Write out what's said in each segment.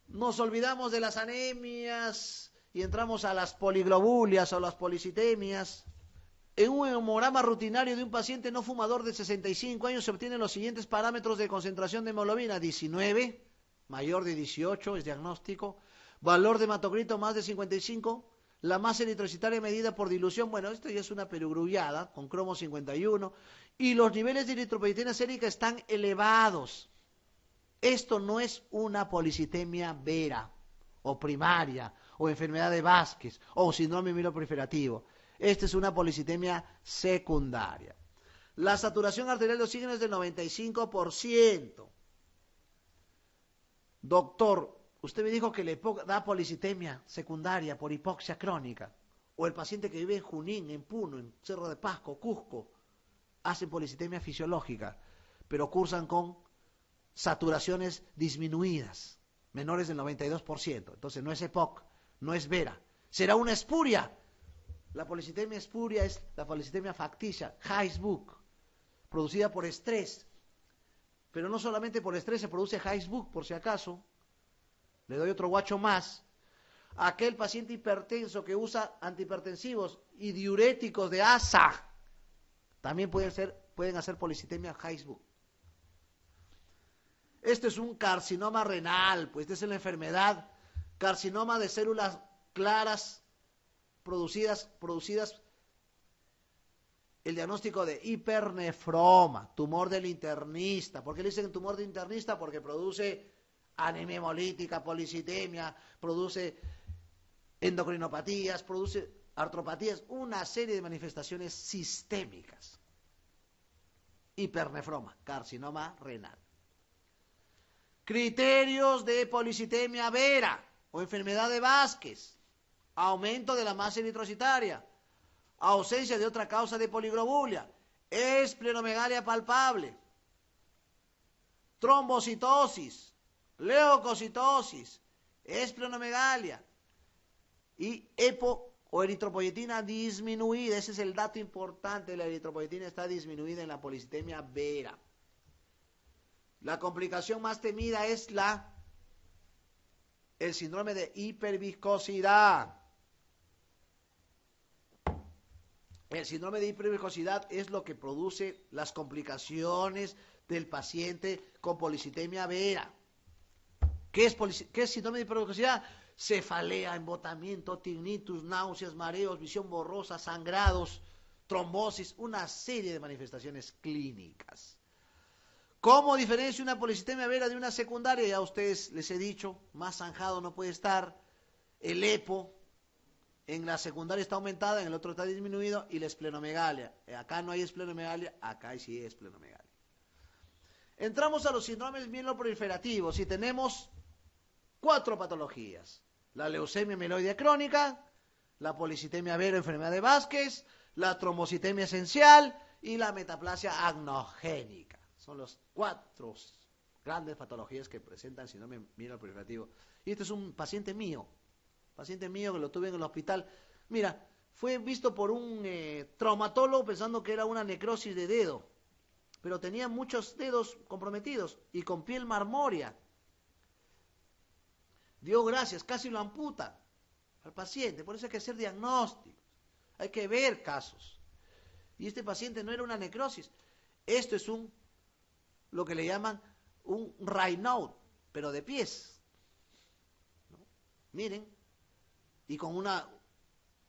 Nos olvidamos de las anemias y entramos a las poliglobulias o las policitemias. En un hemograma rutinario de un paciente no fumador de 65 años se obtienen los siguientes parámetros de concentración de hemoglobina: 19, mayor de 18, es diagnóstico. Valor de hematocrito más de 55. La masa eritrocitaria medida por dilución, bueno, esto ya es una perogrullada, con cromo 51. Y los niveles de eritropoyetina sérica están elevados. Esto no es una policitemia vera, o primaria, o enfermedad de Vázquez, o síndrome mieloproliferativo. Esta es una policitemia secundaria. La saturación arterial de oxígeno es del 95%. Doctor, usted me dijo que le da policitemia secundaria por hipoxia crónica. O el paciente que vive en Junín, en Puno, en Cerro de Pasco, Cusco, hacen policitemia fisiológica, pero cursan con saturaciones disminuidas, menores del 92%. Entonces no es EPOC, no es vera. ¿Será una espuria? La policitemia espuria es la policitemia facticia, Heisenberg, producida por estrés. Pero no solamente por estrés se produce Heisenberg, por si acaso. Le doy otro guacho más. Aquel paciente hipertenso que usa antihipertensivos y diuréticos de ASA también pueden hacer policitemia Heisenberg. Esto es un carcinoma renal, pues esta es la enfermedad, carcinoma de células claras producidas, el diagnóstico de hipernefroma, tumor del internista. ¿Por qué le dicen tumor del internista? Porque produce anemia hemolítica, policitemia, produce endocrinopatías, produce artropatías, una serie de manifestaciones sistémicas. Hipernefroma, carcinoma renal. Criterios de policitemia vera o enfermedad de Vázquez: aumento de la masa eritrocitaria, ausencia de otra causa de poliglobulia, esplenomegalia palpable, trombocitosis, leucocitosis, esplenomegalia y EPO o eritropoyetina disminuida. Ese es el dato importante: la eritropoyetina está disminuida en la policitemia vera. La complicación más temida es el síndrome de hiperviscosidad. El síndrome de hiperviscosidad es lo que produce las complicaciones del paciente con policitemia vera. ¿Qué es síndrome de hiperviscosidad? Cefalea, embotamiento, tinnitus, náuseas, mareos, visión borrosa, sangrados, trombosis, una serie de manifestaciones clínicas. ¿Cómo diferencia una policitemia vera de una secundaria? Ya a ustedes les he dicho, más zanjado no puede estar. El EPO en la secundaria está aumentada, en el otro está disminuido, y la esplenomegalia. Acá no hay esplenomegalia, acá sí hay esplenomegalia. Entramos a los síndromes mieloproliferativos y tenemos 4 patologías: la leucemia mieloide crónica, la policitemia vera, enfermedad de Vázquez, la trombocitemia esencial y la metaplasia agnogénica. Son las 4 grandes patologías que presentan el síndrome mieloproliferativo. Y este es un paciente mío que lo tuve en el hospital. Mira, fue visto por un traumatólogo pensando que era una necrosis de dedo, pero tenía muchos dedos comprometidos y con piel marmórea. Dio gracias, casi lo amputa al paciente. Por eso hay que hacer diagnósticos, hay que ver casos. Y este paciente no era una necrosis. Esto es lo que le llaman un Raynaud, pero de pies, ¿no? Miren, y con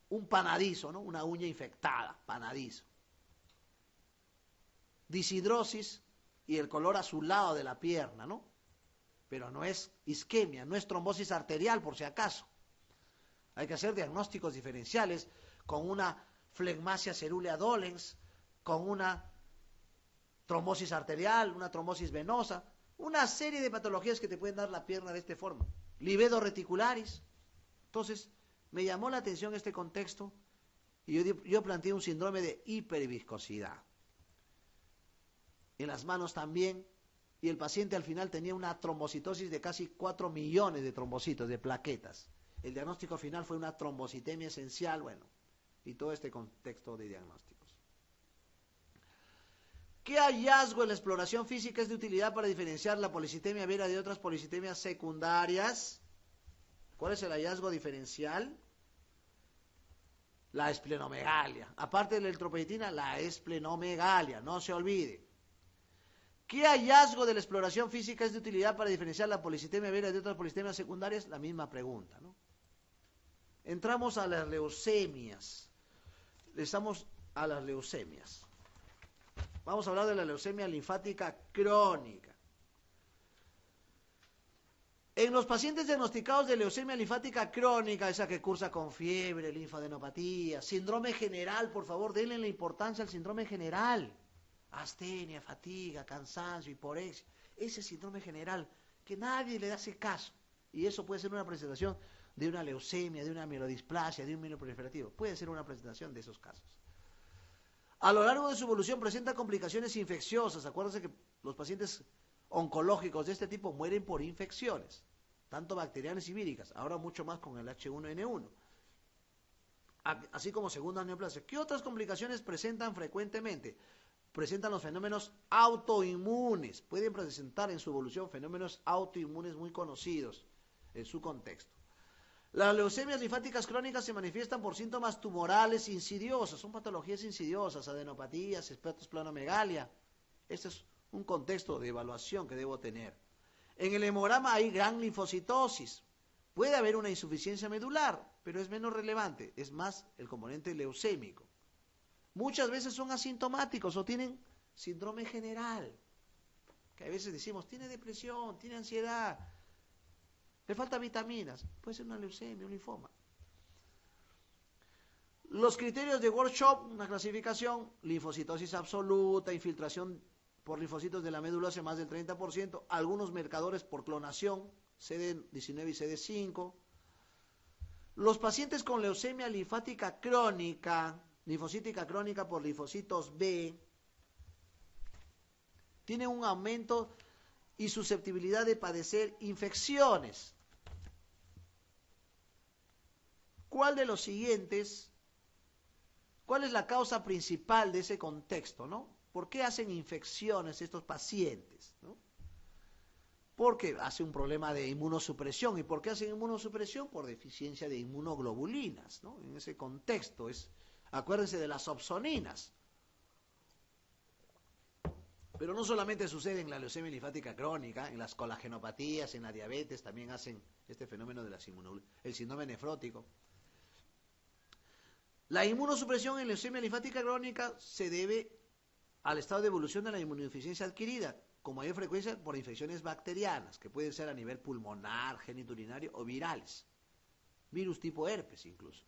un panadizo, ¿no? Una uña infectada, panadizo. Disidrosis y el color azulado de la pierna, ¿no? Pero no es isquemia, no es trombosis arterial, por si acaso. Hay que hacer diagnósticos diferenciales con una flegmasia cerulea dolens, con una trombosis arterial, una trombosis venosa, una serie de patologías que te pueden dar la pierna de esta forma. Livedo reticularis. Entonces, me llamó la atención este contexto y yo planteé un síndrome de hiperviscosidad. En las manos también, y el paciente al final tenía una trombocitosis de casi 4 millones de trombocitos, de plaquetas. El diagnóstico final fue una trombocitemia esencial, bueno, y todo este contexto de diagnósticos. ¿Qué hallazgo en la exploración física es de utilidad para diferenciar la policitemia vera de otras policitemias secundarias? ¿Cuál es el hallazgo diferencial? La esplenomegalia. Aparte de la eritropoyetina, la esplenomegalia, no se olvide. ¿Qué hallazgo de la exploración física es de utilidad para diferenciar la policitemia vera de otras policitemias secundarias? La misma pregunta, ¿no? Entramos a las leucemias. Estamos a las leucemias. Vamos a hablar de la leucemia linfática crónica. En los pacientes diagnosticados de leucemia linfática crónica, esa que cursa con fiebre, linfadenopatía, síndrome general, por favor, denle la importancia al síndrome general. Astenia, fatiga, cansancio, hiporexia. Ese síndrome general que nadie le hace caso. Y eso puede ser una presentación de una leucemia, de una mielodisplasia, de un mieloproliferativo. Puede ser una presentación de esos casos. A lo largo de su evolución presenta complicaciones infecciosas. Acuérdense que los pacientes oncológicos de este tipo mueren por infecciones, tanto bacterianas y víricas, ahora mucho más con el H1N1, así como segundas neoplasias. ¿Qué otras complicaciones presentan frecuentemente? Presentan los fenómenos autoinmunes, pueden presentar en su evolución fenómenos autoinmunes muy conocidos en su contexto. Las leucemias linfáticas crónicas se manifiestan por síntomas tumorales insidiosos, son patologías insidiosas, adenopatías, esplenosplenomegalia. Este es un contexto de evaluación que debo tener. En el hemograma hay gran linfocitosis. Puede haber una insuficiencia medular, pero es menos relevante, es más el componente leucémico. Muchas veces son asintomáticos o tienen síndrome general, que a veces decimos, tiene depresión, tiene ansiedad, le falta vitaminas, puede ser una leucemia, un linfoma. Los criterios de Workshop, una clasificación, linfocitosis absoluta, infiltración por linfocitos de la médula ósea más del 30%, algunos marcadores por clonación, CD19 y CD5. Los pacientes con leucemia linfática crónica, linfocítica crónica por linfocitos B, tienen un aumento y susceptibilidad de padecer infecciones. ¿Cuál de los siguientes, cuál es la causa principal de ese contexto, no? ¿Por qué hacen infecciones estos pacientes, no? Porque hace un problema de inmunosupresión. ¿Y por qué hacen inmunosupresión? Por deficiencia de inmunoglobulinas, ¿no? En ese contexto acuérdense de las opsoninas. Pero no solamente sucede en la leucemia linfática crónica, en las colagenopatías, en la diabetes, también hacen este fenómeno de las el síndrome nefrótico. La inmunosupresión en leucemia linfática crónica se debe al estado de evolución de la inmunodeficiencia adquirida, con mayor frecuencia por infecciones bacterianas, que pueden ser a nivel pulmonar, genitourinario o virales. Virus tipo herpes incluso.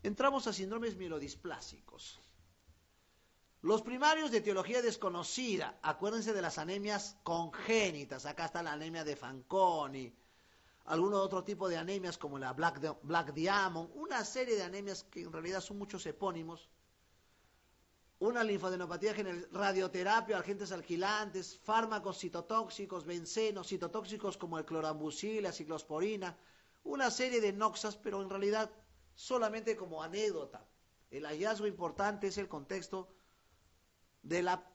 Entramos a síndromes mielodisplásicos. Los primarios de etiología desconocida, acuérdense de las anemias congénitas, acá está la anemia de Fanconi, algún otro tipo de anemias como la Black Diamond, una serie de anemias que en realidad son muchos epónimos, una linfadenopatía general, radioterapia, agentes alquilantes, fármacos citotóxicos, bencenos, citotóxicos como el clorambucil, la ciclosporina, una serie de noxas, pero en realidad solamente como anécdota. El hallazgo importante es el contexto de la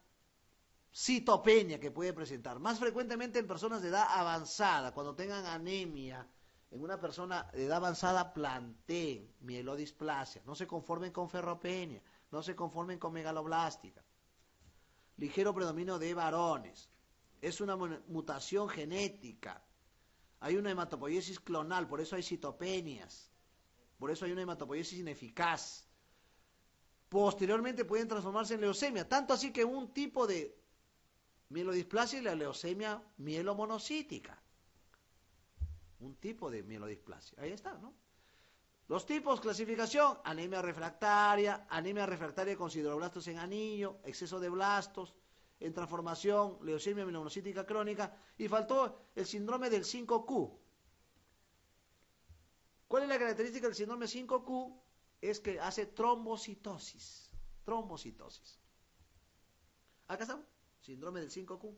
citopenia que puede presentar, más frecuentemente en personas de edad avanzada, cuando tengan anemia. En una persona de edad avanzada planteen mielodisplasia, no se conformen con ferropenia, no se conformen con megaloblástica. Ligero predominio de varones, es una mutación genética, hay una hematopoiesis clonal, por eso hay citopenias, por eso hay una hematopoiesis ineficaz. Posteriormente pueden transformarse en leucemia, tanto así que un tipo de mielodisplasia es la leucemia mielomonocítica. Un tipo de mielodisplasia. Ahí está, ¿no? Los tipos, clasificación, anemia refractaria con sideroblastos en anillo, exceso de blastos, en transformación, leucemia mielomonocítica crónica, y faltó el síndrome del 5Q. ¿Cuál es la característica del síndrome 5Q? Es que hace trombocitosis. Acá está, síndrome del 5Q.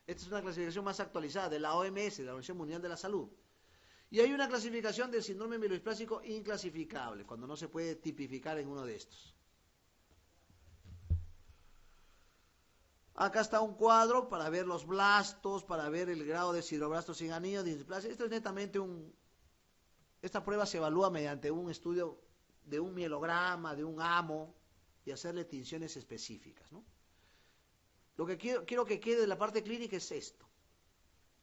Esta es una clasificación más actualizada de la OMS, de la Organización Mundial de la Salud. Y hay una clasificación del síndrome mielodisplásico inclasificable, cuando no se puede tipificar en uno de estos. Acá está un cuadro para ver los blastos, para ver el grado de sideroblastos sin anillo, de displasia. Esto es netamente un Esta prueba se evalúa mediante un estudio de un mielograma, de un amo, y hacerle tinciones específicas, ¿no? Lo que quiero que quede de la parte clínica es esto.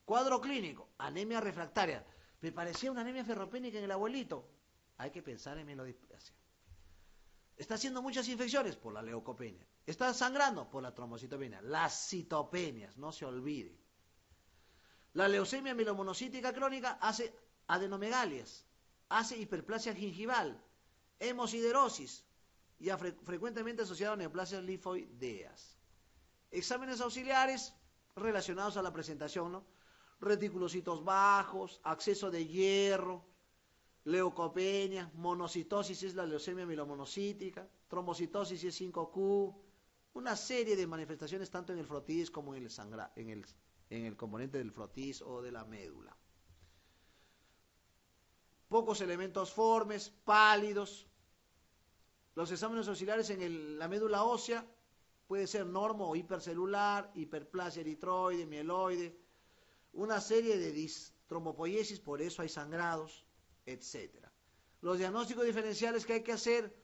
Cuadro clínico, anemia refractaria. Me parecía una anemia ferropénica en el abuelito. Hay que pensar en mielodisplasia. Está haciendo muchas infecciones por la leucopenia. Está sangrando por la trombocitopenia. Las citopenias, no se olvide. La leucemia mielomonocítica crónica hace adenomegalias, hace hiperplasia gingival, hemosiderosis y frecuentemente asociado a neoplasias linfoideas. Exámenes auxiliares relacionados a la presentación, ¿no? Reticulocitos bajos, acceso de hierro, leucopenia, monocitosis es la leucemia mielomonocítica, trombocitosis es 5Q, una serie de manifestaciones tanto en el frotis como en el componente del frotis o de la médula. Pocos elementos formes, pálidos. Los exámenes auxiliares en la médula ósea puede ser normo o hipercelular, hiperplasia eritroide, mieloide, una serie de distrombopoiesis, por eso hay sangrados, etc. Los diagnósticos diferenciales que hay que hacer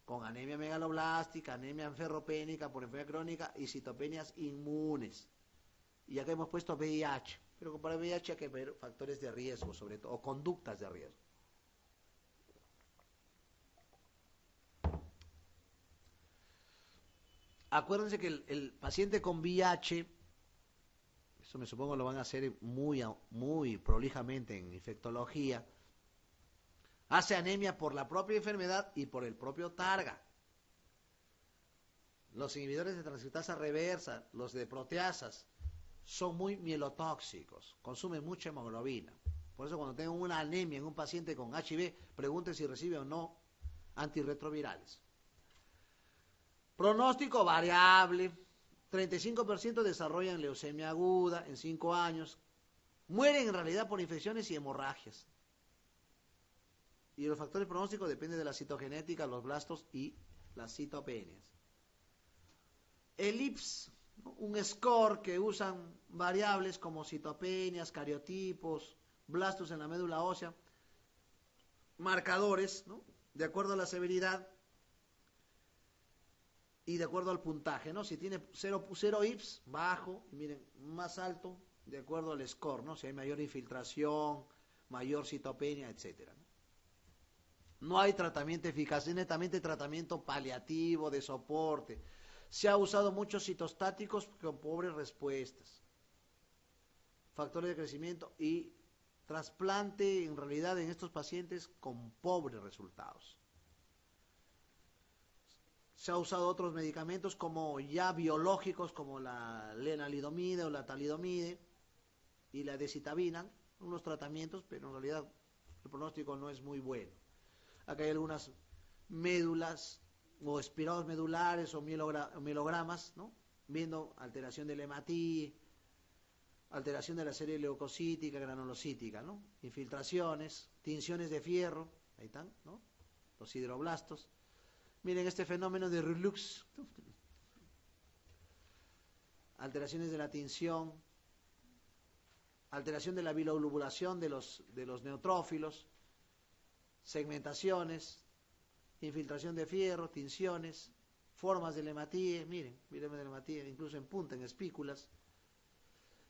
con anemia megaloblástica, anemia ferropénica por enfermedad crónica y citopenias inmunes. Y acá hemos puesto VIH, pero para VIH hay que ver factores de riesgo, sobre todo, o conductas de riesgo. Acuérdense que el paciente con VIH, eso me supongo lo van a hacer muy prolijamente en infectología, hace anemia por la propia enfermedad y por el propio targa. Los inhibidores de transcriptasa reversa, los de proteasas, son muy mielotóxicos, consumen mucha hemoglobina. Por eso cuando tengan una anemia en un paciente con HIV, pregunten si recibe o no antirretrovirales. Pronóstico variable, 35% desarrollan leucemia aguda en 5 años, mueren en realidad por infecciones y hemorragias. Y los factores pronósticos dependen de la citogenética, los blastos y las citopenias. El IPS, ¿no? Un score que usan variables como citopenias, cariotipos, blastos en la médula ósea, marcadores, ¿no? De acuerdo a la severidad y de acuerdo al puntaje, ¿no? Si tiene 0 IPS, bajo, y miren, más alto, de acuerdo al score, ¿no? Si hay mayor infiltración, mayor citopenia, etcétera, ¿no? No hay tratamiento eficaz, es netamente tratamiento paliativo, de soporte. Se ha usado muchos citostáticos con pobres respuestas. Factores de crecimiento y trasplante, en realidad, en estos pacientes con pobres resultados. Se ha usado otros medicamentos como ya biológicos, como la lenalidomide o la talidomide y la decitabina, unos tratamientos, pero en realidad el pronóstico no es muy bueno. Acá hay algunas médulas o espirados medulares o mielogramas, ¿no? Viendo alteración del hematíe, alteración de la serie leucocítica, granulocítica, ¿no? Infiltraciones, tinciones de fierro, ahí están, ¿no? Los hidroblastos. Miren este fenómeno de relux, alteraciones de la tinción, alteración de la biloglobulación de los neutrófilos, segmentaciones, infiltración de fierro, tinciones, formas del hematíe, miren del hematíe, incluso en punta, en espículas.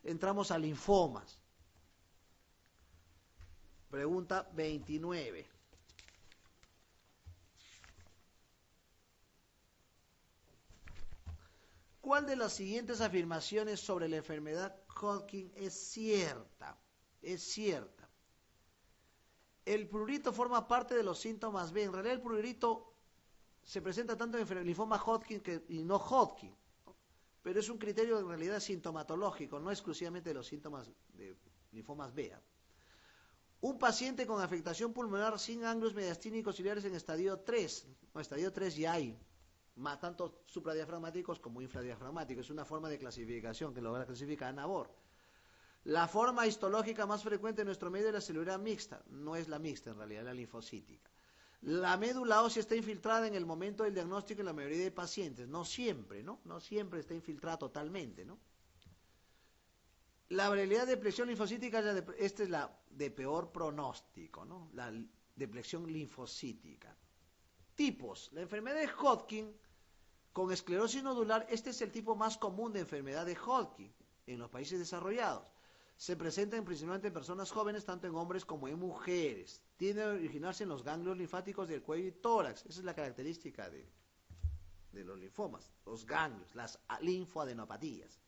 Entramos a linfomas. Pregunta 29. ¿Cuál de las siguientes afirmaciones sobre la enfermedad Hodgkin es cierta? Es cierta. El prurito forma parte de los síntomas B. En realidad el prurito se presenta tanto en el linfoma Hodgkin y no Hodgkin, ¿no? Pero es un criterio en realidad sintomatológico, no exclusivamente de los síntomas de linfomas B. Un paciente con afectación pulmonar sin ganglios mediastínicos ciliares en estadio 3, o estadio 3 ya hay, tanto supradiafragmáticos como infradiafragmáticos, es una forma de clasificación que lo clasifica Anabor. La forma histológica más frecuente en nuestro medio es la celular mixta, no es la mixta en realidad, es la linfocítica. La médula ósea está infiltrada en el momento del diagnóstico en la mayoría de pacientes, no siempre, ¿no? No siempre está infiltrada totalmente, ¿no? La variabilidad de depleción linfocítica, esta es la de peor pronóstico, ¿no? La depleción linfocítica. Tipos. La enfermedad de Hodgkin con esclerosis nodular, este es el tipo más común de enfermedad de Hodgkin en los países desarrollados. Se presenta principalmente en personas jóvenes, tanto en hombres como en mujeres. Tiende a originarse en los ganglios linfáticos del cuello y tórax. Esa es la característica de los linfomas, los ganglios, las linfoadenopatías.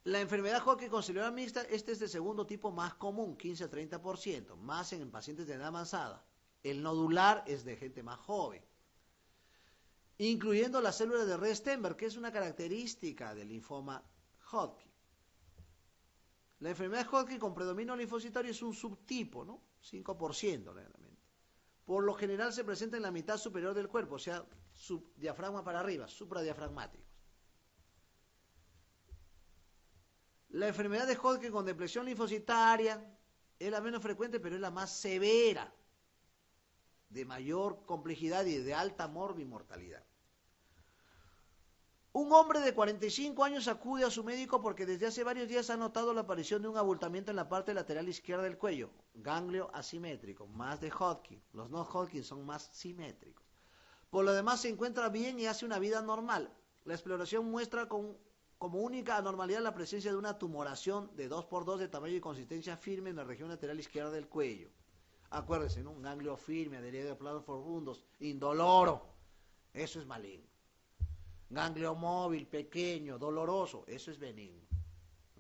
La enfermedad Hodgkin con celular mixta, este es el segundo tipo más común, 15 a 30%, más en pacientes de edad avanzada. El nodular es de gente más joven, incluyendo las células de Rett-Steinberg, que es una característica del linfoma Hodgkin. La enfermedad Hodgkin con predominio linfocitario es un subtipo, ¿no? 5% realmente. Por lo general se presenta en la mitad superior del cuerpo, o sea, subdiafragma para arriba, supradiafragmáticos. La enfermedad de Hodgkin con depleción linfocitaria es la menos frecuente, pero es la más severa, de mayor complejidad y de alta morbimortalidad. Un hombre de 45 años acude a su médico porque desde hace varios días ha notado la aparición de un abultamiento en la parte lateral izquierda del cuello, ganglio asimétrico, más de Hodgkin. Los no Hodgkin son más simétricos. Por lo demás se encuentra bien y hace una vida normal. La exploración muestra como única anormalidad la presencia de una tumoración de 2x2 de tamaño y consistencia firme en la región lateral izquierda del cuello. Acuérdense, ¿no? Un ganglio firme, adherido a planos profundos, indoloro. Eso es maligno. Ganglio móvil, pequeño, doloroso. Eso es benigno.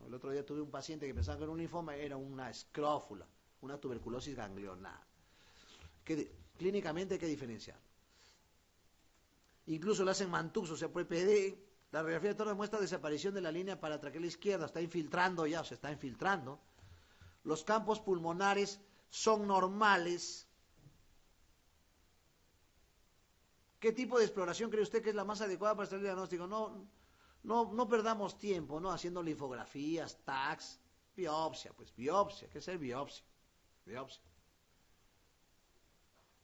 El otro día tuve un paciente que pensaba que era un linfoma, era una escrófula, una tuberculosis ganglionar. Clínicamente hay que diferenciar. Incluso le hacen Mantoux, o sea, PPD. La radiografía de tórax muestra desaparición de la línea paratraqueal izquierda, está infiltrando ya, se está infiltrando. Los campos pulmonares son normales. ¿Qué tipo de exploración cree usted que es la más adecuada para hacer el diagnóstico? No perdamos tiempo, ¿no? Haciendo linfografías, tags, biopsia, pues biopsia, ¿qué es el biopsia? Biopsia.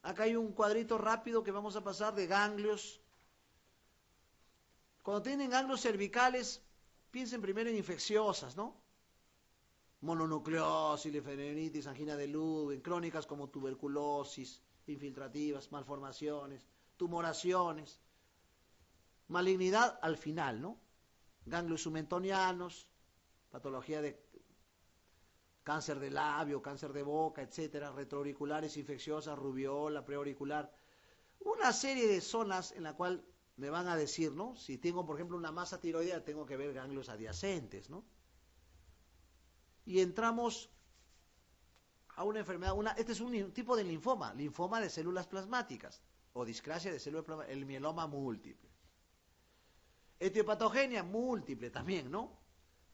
Acá hay un cuadrito rápido que vamos a pasar de ganglios. Cuando tienen ganglios cervicales, piensen primero en infecciosas, ¿no? Mononucleosis, linfadenitis, angina de Lubin, crónicas como tuberculosis, infiltrativas, malformaciones, tumoraciones, malignidad al final, ¿no? Ganglios sumentonianos, patología de cáncer de labio, cáncer de boca, etcétera, retroauriculares infecciosas, rubiola, preauricular, una serie de zonas en la cual me van a decir, ¿no? Si tengo, por ejemplo, una masa tiroidea, tengo que ver ganglios adyacentes, ¿no? Y entramos a una enfermedad, este es un tipo de linfoma de células plasmáticas, o discrasia de células plasmáticas, el mieloma múltiple. Etiopatogenia múltiple también, ¿no?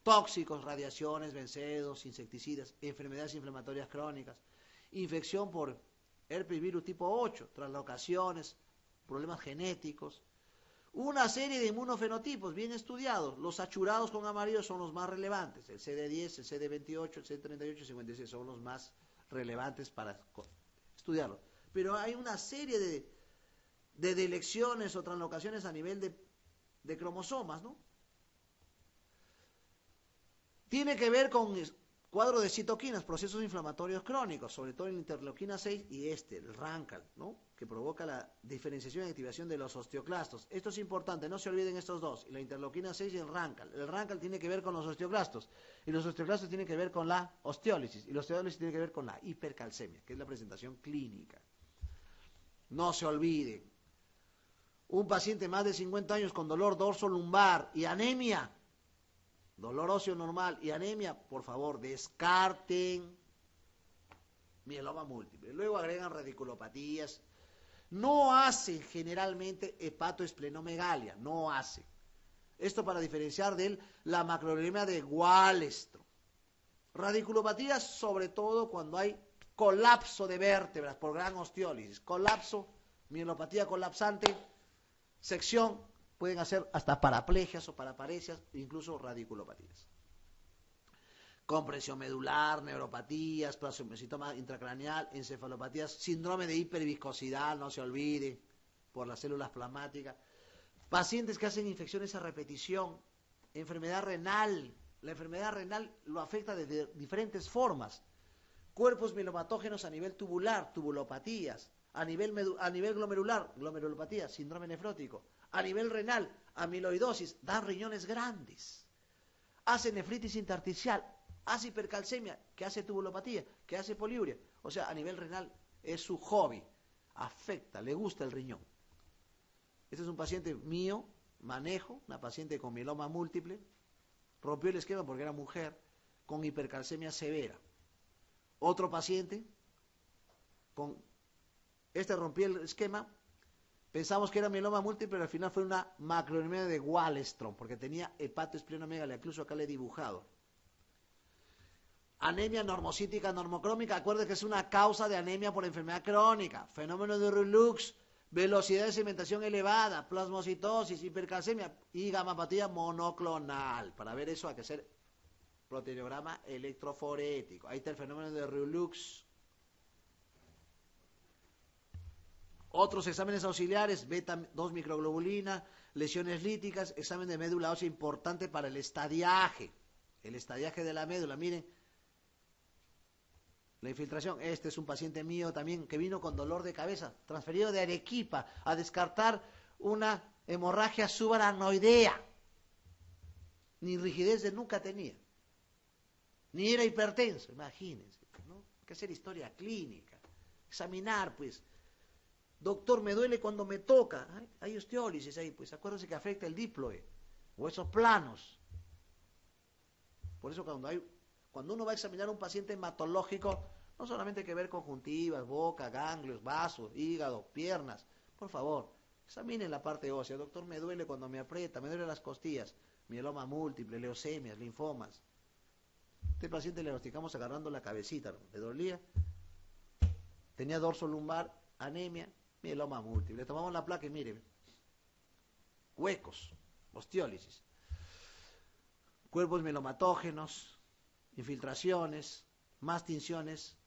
Tóxicos, radiaciones, vencedos, insecticidas, enfermedades inflamatorias crónicas, infección por herpes virus tipo 8, translocaciones, problemas genéticos, una serie de inmunofenotipos bien estudiados. Los achurados con amarillo son los más relevantes, el CD10, el CD28, el CD38 y 56 son los más relevantes para estudiarlos. Pero hay una serie de delecciones o translocaciones a nivel de cromosomas, ¿no? Tiene que ver con cuadro de citoquinas, procesos inflamatorios crónicos, sobre todo en la interleuquina 6 y el RANKL, ¿no? Que provoca la diferenciación y activación de los osteoclastos. Esto es importante, no se olviden estos dos, la interleuquina 6 y el RANKL. El RANKL tiene que ver con los osteoclastos, y los osteoclastos tienen que ver con la osteólisis, y la osteólisis tiene que ver con la hipercalcemia, que es la presentación clínica. No se olviden, un paciente más de 50 años con dolor dorso-lumbar y anemia, dolor óseo normal y anemia, por favor, descarten mieloma múltiple. Luego agregan radiculopatías. No hacen generalmente hepatoesplenomegalia, no hacen. Esto para diferenciar de la macrouremia de Wallenstrom. Radiculopatías sobre todo cuando hay colapso de vértebras por gran osteólisis. Colapso, mielopatía colapsante, sección, pueden hacer hasta paraplegias o paraparesias, incluso radiculopatías. Compresión medular, neuropatías, plasmocitoma intracraneal, encefalopatías, síndrome de hiperviscosidad, no se olvide, por las células plasmáticas. Pacientes que hacen infecciones a repetición, enfermedad renal. La enfermedad renal lo afecta de diferentes formas. Cuerpos mielopatógenos a nivel tubular, tubulopatías. A nivel glomerular, glomerulopatía, síndrome nefrótico. A nivel renal, amiloidosis, dan riñones grandes. Hace nefritis intersticial, hace hipercalcemia, que hace tubulopatía, que hace poliuria. O sea, a nivel renal es su hobby. Afecta, le gusta el riñón. Este es un paciente mío, manejo, una paciente con mieloma múltiple. Rompió el esquema porque era mujer, con hipercalcemia severa. Otro paciente, rompió el esquema, pensamos que era mieloma múltiple, pero al final fue una macroanemia de Wallenstrom, porque tenía hepatoesplenomegalia, incluso acá le he dibujado. Anemia normocítica normocrómica, acuérdense que es una causa de anemia por enfermedad crónica, fenómeno de relux, velocidad de sedimentación elevada, plasmocitosis, hipercalcemia y gamapatía monoclonal. Para ver eso hay que hacer proteinograma electroforético. Ahí está el fenómeno de relux. Otros exámenes auxiliares, beta-2 microglobulina, lesiones líticas, examen de médula ósea importante para el estadiaje de la médula. Miren, la infiltración. Este es un paciente mío también que vino con dolor de cabeza, transferido de Arequipa a descartar una hemorragia subaracnoidea. Ni rigidez de nuca tenía, ni era hipertenso, imagínense, ¿no? Hay que hacer historia clínica, examinar, pues. Doctor, me duele cuando me toca. Hay osteólisis ahí, pues acuérdense que afecta el díploe, huesos planos. Por eso cuando uno va a examinar a un paciente hematológico, no solamente hay que ver conjuntivas, boca, ganglios, vasos, hígado, piernas. Por favor, examinen la parte ósea. Doctor, me duele cuando me aprieta, me duelen las costillas, mieloma múltiple, leucemias, linfomas. Este paciente le diagnosticamos agarrando la cabecita, ¿no? Le dolía, tenía dorso lumbar, anemia, mieloma múltiple. Le tomamos la placa y miren, huecos, osteólisis, cuerpos mielomatógenos, infiltraciones, más tinciones,